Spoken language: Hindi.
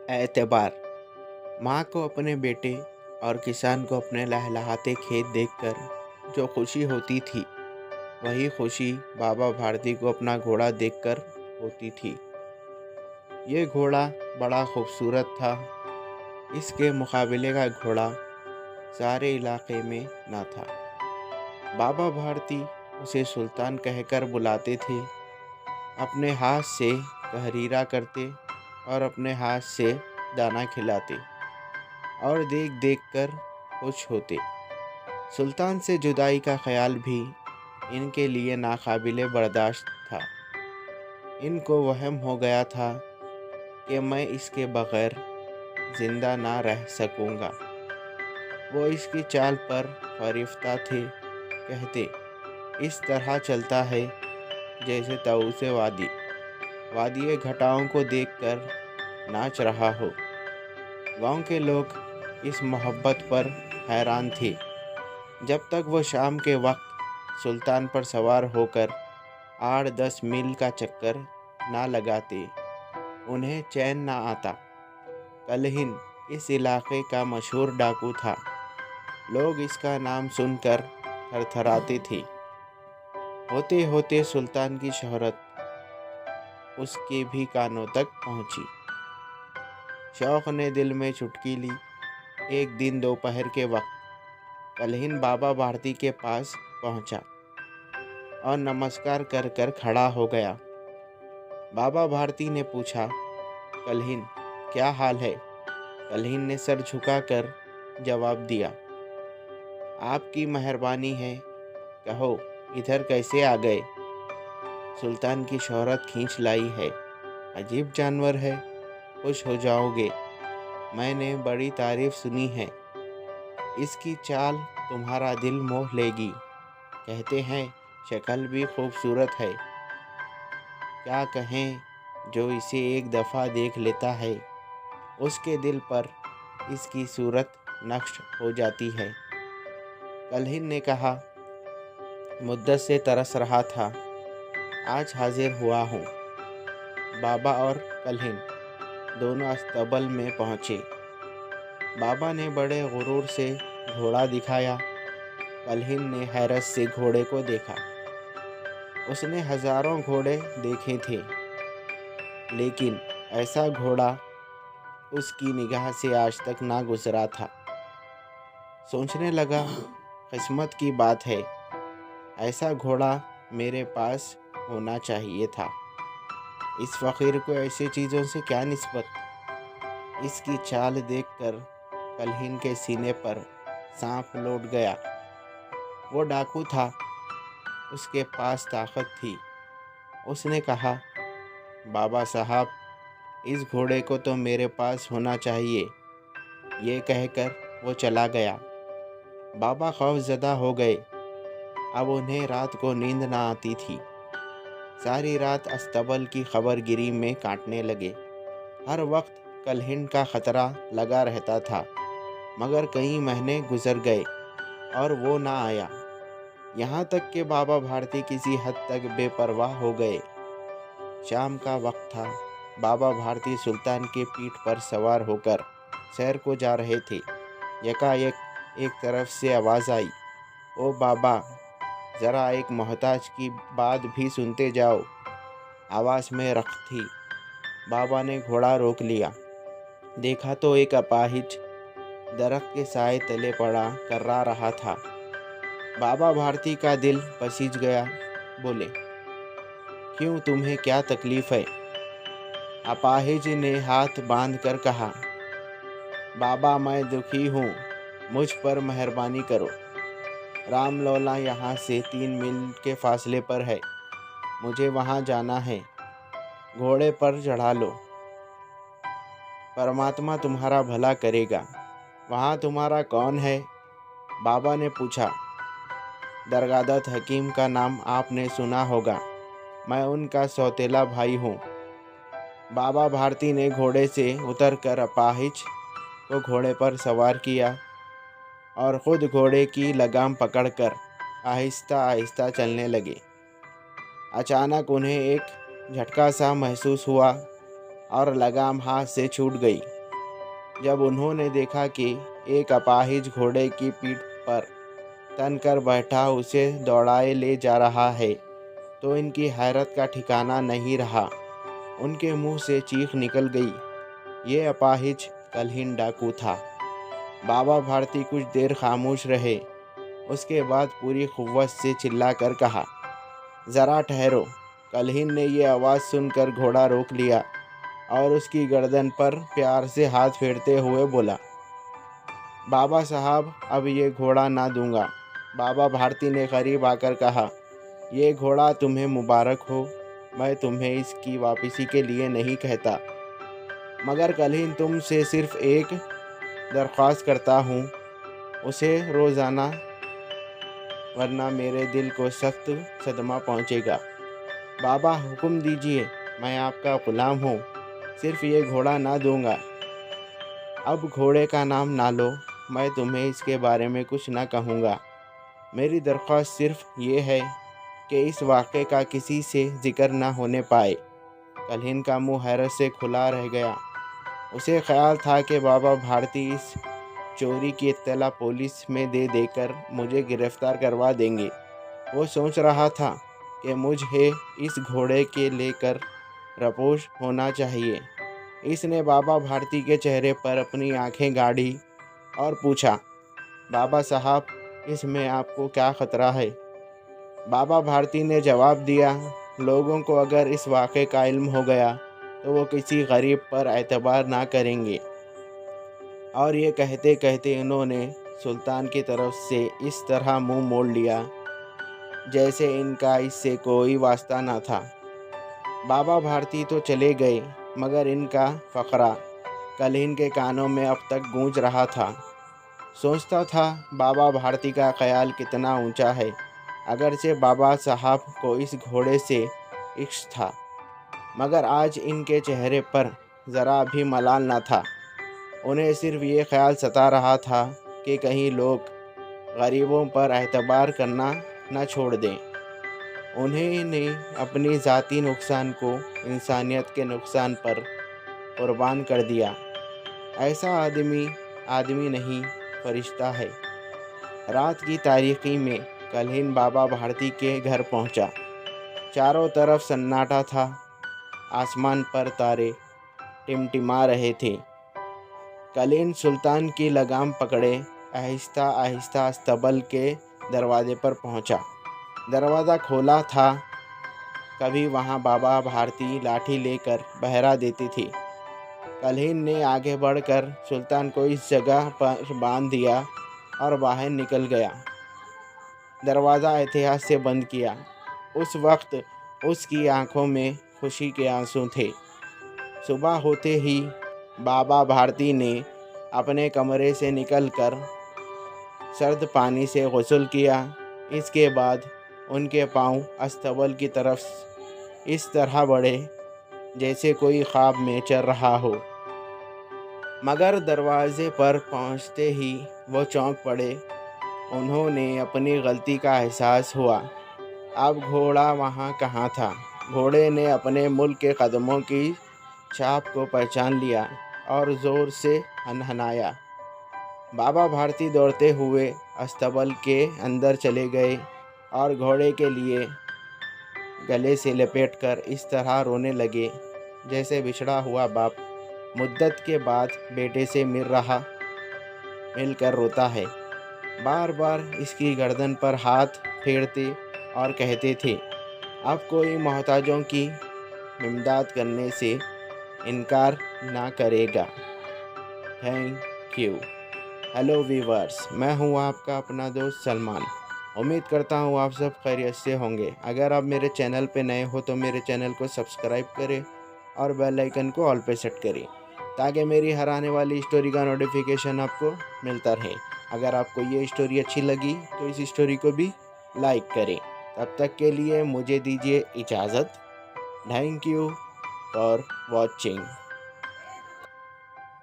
एतबार। माँ को अपने बेटे और किसान को अपने लहलहाते खेत देखकर जो खुशी होती थी, वही खुशी बाबा भारती को अपना घोड़ा देखकर होती थी। ये घोड़ा बड़ा खूबसूरत था। इसके मुकाबले का घोड़ा सारे इलाके में ना था। बाबा भारती उसे सुल्तान कहकर बुलाते थे। अपने हाथ से कहरीरा करते और अपने हाथ से दाना खिलाते और देख देख कर खुश होते। सुल्तान से जुदाई का ख्याल भी इनके लिए नाकाबिले बर्दाश्त था। इनको वहम हो गया था कि मैं इसके बगैर जिंदा ना रह सकूंगा। वो इसकी चाल पर फरिफ्ता थे। कहते, इस तरह चलता है जैसे तऊसे वादी वादिये घटाओं को देखकर नाच रहा हो। गांव के लोग इस मोहब्बत पर हैरान थे। जब तक वो शाम के वक्त सुल्तान पर सवार होकर 8-10 मील का चक्कर ना लगाते, उन्हें चैन ना आता। कलहिन इस इलाके का मशहूर डाकू था। लोग इसका नाम सुनकर थरथराते थे। होते होते सुल्तान की शोहरत उसके भी कानों तक पहुंची। शौक ने दिल में चुटकी ली। एक दिन दोपहर के वक्त कलहिन बाबा भारती के पास पहुंचा और नमस्कार कर कर खड़ा हो गया। बाबा भारती ने पूछा, कलहिन क्या हाल है? कलहिन ने सर झुकाकर जवाब दिया, आपकी मेहरबानी है, कहो इधर कैसे आ गए? सुल्तान की शोहरत खींच लाई है। अजीब जानवर है, खुश हो जाओगे। मैंने बड़ी तारीफ सुनी है। इसकी चाल तुम्हारा दिल मोह लेगी। कहते हैं शक्ल भी खूबसूरत है। क्या कहें, जो इसे एक दफ़ा देख लेता है, उसके दिल पर इसकी सूरत नक्श हो जाती है। कलहिन ने कहा, मुद्दत से तरस रहा था, आज हाजिर हुआ हूँ। बाबा और कलहिन दोनों अस्तबल में पहुँचे। बाबा ने बड़े गुरूर से घोड़ा दिखाया। कलहिन ने हैरत से घोड़े को देखा। उसने हजारों घोड़े देखे थे, लेकिन ऐसा घोड़ा उसकी निगाह से आज तक ना गुजरा था। सोचने लगा, किस्मत की बात है, ऐसा घोड़ा मेरे पास होना चाहिए था। इस फकीर को ऐसी चीज़ों से क्या निस्बत। इसकी चाल देखकर कलहिन के सीने पर सांप लौट गया। वो डाकू था, उसके पास ताकत थी। उसने कहा, बाबा साहब, इस घोड़े को तो मेरे पास होना चाहिए। ये कहकर वो चला गया। बाबा खौफजदा हो गए। अब उन्हें रात को नींद ना आती थी। सारी रात अस्तबल की खबरगिरी में काटने लगे। हर वक्त कलहिन का खतरा लगा रहता था, मगर कई महीने गुजर गए और वो ना आया। यहाँ तक कि बाबा भारती किसी हद तक बेपरवाह हो गए। शाम का वक्त था। बाबा भारती सुल्तान के पीठ पर सवार होकर शहर को जा रहे थे। यकायक एक तरफ से आवाज़ आई, ओ बाबा, ज़रा एक मोहताज की बात भी सुनते जाओ। आवाज़ में रख थी। बाबा ने घोड़ा रोक लिया। देखा तो एक अपाहिज दरख्त के साए तले पड़ा कर्रा रहा था। बाबा भारती का दिल पसीज गया। बोले, क्यों, तुम्हें क्या तकलीफ़ है? अपाहिज ने हाथ बांध कर कहा, बाबा मैं दुखी हूँ, मुझ पर मेहरबानी करो। रामलौला यहाँ से 3 मील के फासले पर है। मुझे वहाँ जाना है। घोड़े पर चढ़ा लो, परमात्मा तुम्हारा भला करेगा। वहाँ तुम्हारा कौन है? बाबा ने पूछा। दरगादत हकीम का नाम आपने सुना होगा, मैं उनका सौतेला भाई हूँ। बाबा भारती ने घोड़े से उतरकर अपाहिज को घोड़े पर सवार किया और ख़ुद घोड़े की लगाम पकड़कर आहिस्ता आहिस्ता चलने लगे। अचानक उन्हें एक झटका सा महसूस हुआ और लगाम हाथ से छूट गई। जब उन्होंने देखा कि एक अपाहिज घोड़े की पीठ पर तनकर बैठा उसे दौड़ाए ले जा रहा है, तो इनकी हैरत का ठिकाना नहीं रहा। उनके मुंह से चीख निकल गई। ये अपाहिज कलहीन डाकू था। बाबा भारती कुछ देर खामोश रहे। उसके बाद पूरी कुव्वत से चिल्लाकर कहा, ज़रा ठहरो। कलहीन ने ये आवाज़ सुनकर घोड़ा रोक लिया और उसकी गर्दन पर प्यार से हाथ फेरते हुए बोला, बाबा साहब, अब ये घोड़ा ना दूंगा। बाबा भारती ने करीब आकर कहा, ये घोड़ा तुम्हें मुबारक हो। मैं तुम्हें इसकी वापसी के लिए नहीं कहता, मगर कलहीन तुमसे सिर्फ एक दरख्वास्त करता हूँ, उसे रोज़ाना, वरना मेरे दिल को सख्त सदमा पहुँचेगा। बाबा हुक्म दीजिए, मैं आपका ग़ुलाम हूँ, सिर्फ ये घोड़ा ना दूंगा। अब घोड़े का नाम ना लो, मैं तुम्हें इसके बारे में कुछ ना कहूँगा। मेरी दरख्वास्त सिर्फ ये है कि इस वाक़े का किसी से जिक्र ना होने पाए। कलहीन का मुंह हैरत से खुला रह गया। उसे ख्याल था कि बाबा भारती इस चोरी की इत्तला पुलिस में दे देकर मुझे गिरफ्तार करवा देंगे। वो सोच रहा था कि मुझे इस घोड़े के लेकर रपोश होना चाहिए। इसने बाबा भारती के चेहरे पर अपनी आंखें गाड़ी और पूछा, बाबा साहब, इसमें आपको क्या ख़तरा है? बाबा भारती ने जवाब दिया, लोगों को अगर इस वाक़े का इल्म हो गया तो वो किसी गरीब पर एतबार ना करेंगे। और ये कहते कहते उन्होंने सुल्तान की तरफ से इस तरह मुंह मोड़ लिया जैसे इनका इससे कोई वास्ता ना था। बाबा भारती तो चले गए, मगर इनका फ़करा कलहीन के कानों में अब तक गूंज रहा था। सोचता था, बाबा भारती का ख्याल कितना ऊंचा है। अगरचे बाबा साहब को इस घोड़े से इश्क था, मगर आज इनके चेहरे पर ज़रा भी मलाल न था। उन्हें सिर्फ ये ख्याल सता रहा था कि कहीं लोग गरीबों पर एतबार करना न छोड़ दें। उन्होंने अपनी ज़ाती नुकसान को इंसानियत के नुकसान पर कुर्बान कर दिया। ऐसा आदमी आदमी नहीं, फरिश्ता है। रात की तारीकी में कलहीन बाबा भारती के घर पहुंचा। चारों तरफ सन्नाटा था। आसमान पर तारे टिमटिमा रहे थे। कलहीन सुल्तान की लगाम पकड़े आहिस्ता आहिस्ता अस्तबल के दरवाजे पर पहुंचा। दरवाज़ा खोला था। कभी वहां बाबा भारती लाठी लेकर पहरा देती थी। कलहीन ने आगे बढ़कर सुल्तान को इस जगह पर बांध दिया और बाहर निकल गया। दरवाज़ा एहतियात से बंद किया। उस वक्त उसकी आंखों में खुशी के आंसू थे। सुबह होते ही बाबा भारती ने अपने कमरे से निकलकर सर्द पानी से गुस्ल किया। इसके बाद उनके पांव अस्तबल की तरफ इस तरह बढ़े जैसे कोई ख्वाब में चल रहा हो, मगर दरवाजे पर पहुंचते ही वो चौंक पड़े। उन्होंने अपनी गलती का एहसास हुआ। अब घोड़ा वहाँ कहाँ था? घोड़े ने अपने मुल्क के कदमों की छाप को पहचान लिया और ज़ोर से हनहनाया। बाबा भारती दौड़ते हुए अस्तबल के अंदर चले गए और घोड़े के लिए गले से लपेटकर इस तरह रोने लगे जैसे बिछड़ा हुआ बाप मुद्दत के बाद बेटे से मिलकर रोता है। बार बार इसकी गर्दन पर हाथ फेरते और कहते थे, अब कोई मोहताजों की इमदाद करने से इनकार ना करेगा। Thank you. हेलो व्यूअर्स, मैं हूँ आपका अपना दोस्त सलमान। उम्मीद करता हूँ आप सब खैरियत से होंगे। अगर आप मेरे चैनल पे नए हो तो मेरे चैनल को सब्सक्राइब करें और बेल आइकन को ऑल पे सेट करें ताकि मेरी हर आने वाली स्टोरी का नोटिफिकेशन आपको मिलता रहे। अगर आपको ये स्टोरी अच्छी लगी तो इस स्टोरी को भी लाइक करें। तब तक के लिए मुझे दीजिए इजाज़त। Thank you for watching.